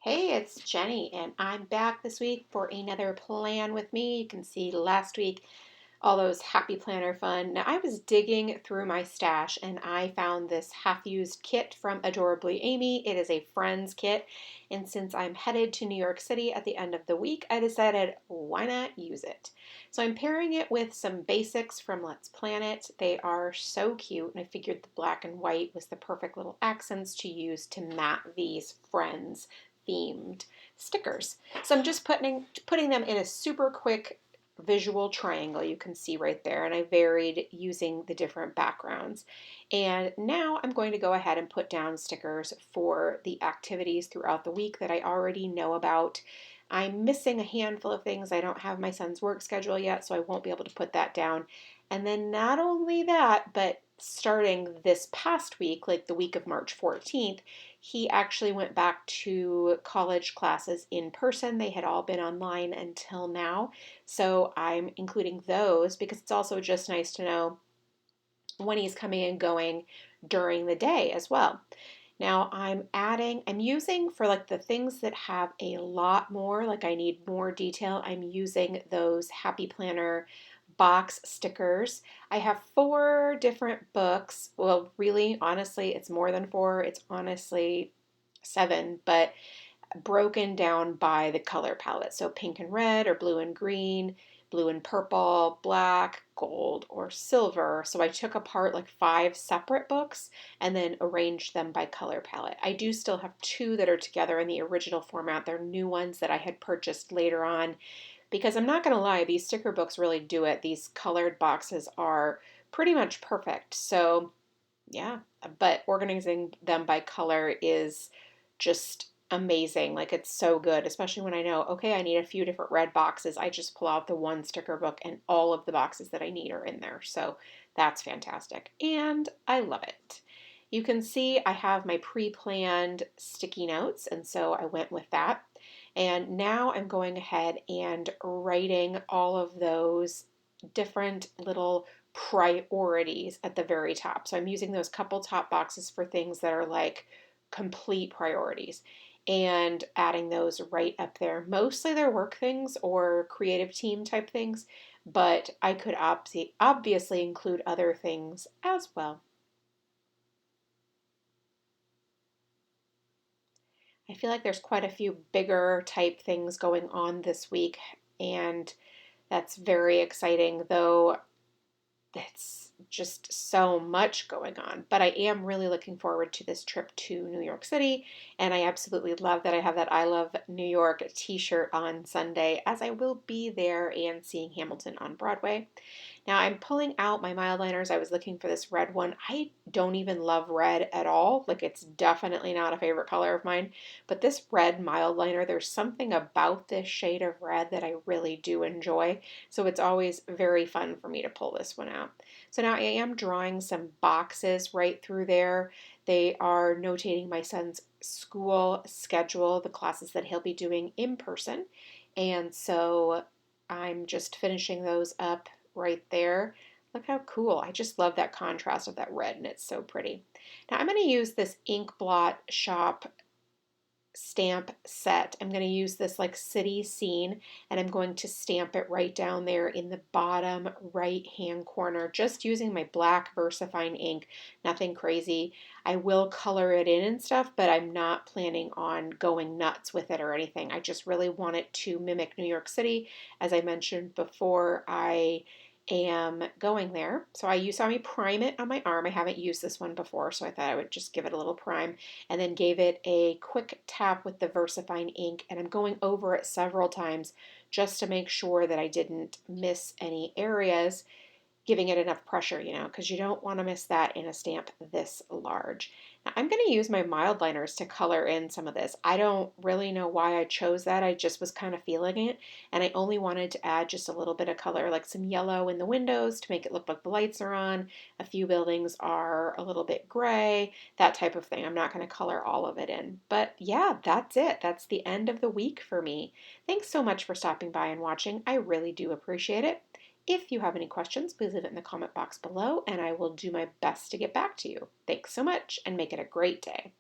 Hey, it's Jenny, and I'm back this week for another plan with me. You can see last week all those happy planner fun. Now, I was digging through my stash and I found this half-used kit from Adorably Amy. It is a Friends kit, and since I'm headed to New York City at the end of the week, I decided why not use it. So I'm pairing it with some basics from Let's Plan It. They are so cute, and I figured the black and white was the perfect little accents to use to mat these Friends themed stickers. So I'm just putting them in a super quick visual triangle you can see right there, and I varied using the different backgrounds. And now I'm going to go ahead and put down stickers for the activities throughout the week that I already know about. I'm missing a handful of things. I don't have my son's work schedule yet, so I won't be able to put that down. And then not only that, but starting this past week, like the week of March 14th, he actually went back to college classes in person. They had all been online until now. So I'm including those because it's also just nice to know when he's coming and going during the day as well. Now I'm using for like the things that have a lot more, like I need more detail, I'm using those Happy Planner box stickers. I have 4 different books. Well, really, honestly, it's more than 4. It's honestly 7, but broken down by the color palette. So pink and red or blue and green, blue and purple, black, gold, or silver. So I took apart like 5 separate books and then arranged them by color palette. I do still have 2 that are together in the original format. They're new ones that I had purchased later on because I'm not going to lie, these sticker books really do it. These colored boxes are pretty much perfect. So yeah, but organizing them by color is just amazing. Like it's so good, especially when I know, okay, I need a few different red boxes. I just pull out the one sticker book and all of the boxes that I need are in there. So that's fantastic. And I love it. You can see I have my pre-planned sticky notes, and so I went with that. And now I'm going ahead and writing all of those different little priorities at the very top. So I'm using those couple top boxes for things that are like complete priorities and adding those right up there. Mostly they're work things or creative team type things, but I could obviously include other things as well. I feel like there's quite a few bigger type things going on this week, and that's very exciting, though it's just so much going on. But I am really looking forward to this trip to New York City, and I absolutely love that I have that I Love New York t-shirt on Sunday, as I will be there and seeing Hamilton on Broadway. Now I'm pulling out my mild liners. I was looking for this red one. I don't even love red at all. Like it's definitely not a favorite color of mine. But this red mild liner, there's something about this shade of red that I really do enjoy. So it's always very fun for me to pull this one out. So now I am drawing some boxes right through there. They are notating my son's school schedule, the classes that he'll be doing in person. And so I'm just finishing those up right there. Look how cool. I just love that contrast of that red, and it's so pretty. Now I'm going to use this Ink Blot Shop stamp set. I'm going to use this like city scene, and I'm going to stamp it right down there in the bottom right hand corner, just using my black VersaFine ink, nothing crazy. I will color it in and stuff, but I'm not planning on going nuts with it or anything. I just really want it to mimic New York City. As I mentioned before, I am going there. So you saw me prime it on my arm. I haven't used this one before, so I thought I would just give it a little prime, and then gave it a quick tap with the VersaFine ink, and I'm going over it several times just to make sure that I didn't miss any areas, giving it enough pressure, because you don't want to miss that in a stamp this large. Now, I'm going to use my mild liners to color in some of this. I don't really know why I chose that. I just was kind of feeling it, and I only wanted to add just a little bit of color, like some yellow in the windows to make it look like the lights are on. A few buildings are a little bit gray, that type of thing. I'm not going to color all of it in. But yeah, that's it. That's the end of the week for me. Thanks so much for stopping by and watching. I really do appreciate it. If you have any questions, please leave it in the comment box below, and I will do my best to get back to you. Thanks so much, and make it a great day.